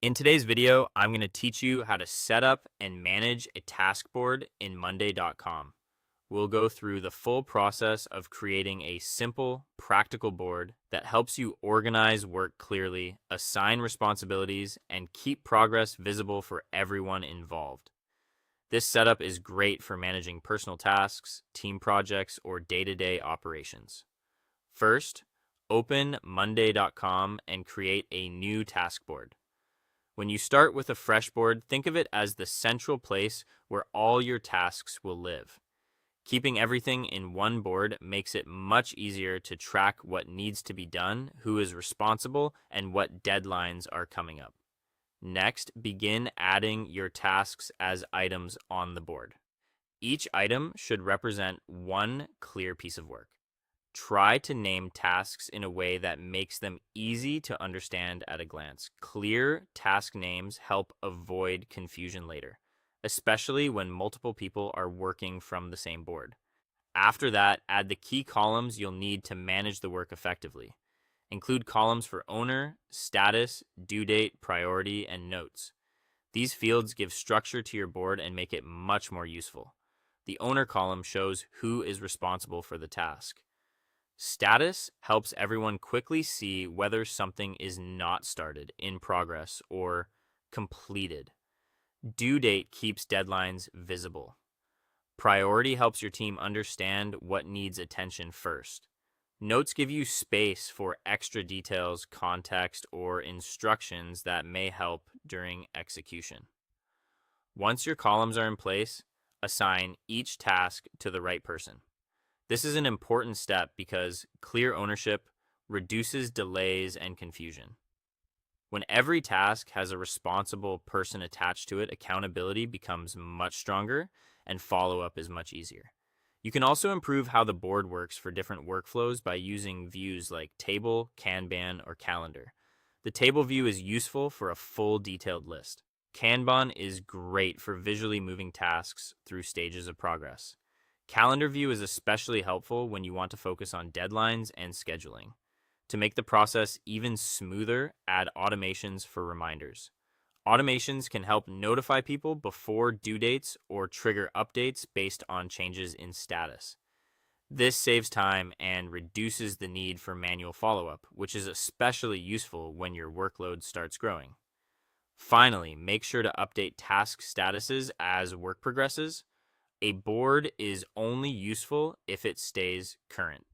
In today's video, I'm going to teach you how to set up and manage a task board in Monday.com. We'll go through the full process of creating a simple, practical board that helps you organize work clearly, assign responsibilities, and keep progress visible for everyone involved. This setup is great for managing personal tasks, team projects, or day-to-day operations. First, open Monday.com and create a new task board. When you start with a fresh board, think of it as the central place where all your tasks will live. Keeping everything in one board makes it much easier to track what needs to be done, who is responsible, and what deadlines are coming up. Next, begin adding your tasks as items on the board. Each item should represent one clear piece of work. Try to name tasks in a way that makes them easy to understand at a glance. Clear task names help avoid confusion later, especially when multiple people are working from the same board. After that, add the key columns you'll need to manage the work effectively. Include columns for owner, status, due date, priority, and notes. These fields give structure to your board and make it much more useful. The owner column shows who is responsible for the task. Status helps everyone quickly see whether something is not started, in progress, or completed. Due date keeps deadlines visible. Priority helps your team understand what needs attention first. Notes give you space for extra details, context, or instructions that may help during execution. Once your columns are in place, assign each task to the right person. This is an important step because clear ownership reduces delays and confusion. When every task has a responsible person attached to it, accountability becomes much stronger and follow-up is much easier. You can also improve how the board works for different workflows by using views like Table, Kanban, or Calendar. The table view is useful for a full detailed list. Kanban is great for visually moving tasks through stages of progress. Calendar view is especially helpful when you want to focus on deadlines and scheduling. To make the process even smoother, add automations for reminders. Automations can help notify people before due dates or trigger updates based on changes in status. This saves time and reduces the need for manual follow-up, which is especially useful when your workload starts growing. Finally, make sure to update task statuses as work progresses. A board is only useful if it stays current.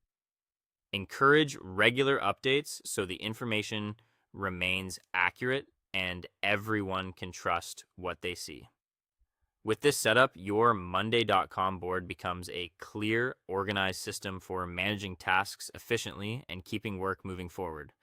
Encourage regular updates so the information remains accurate and everyone can trust what they see. With this setup, your Monday.com board becomes a clear, organized system for managing tasks efficiently and keeping work moving forward.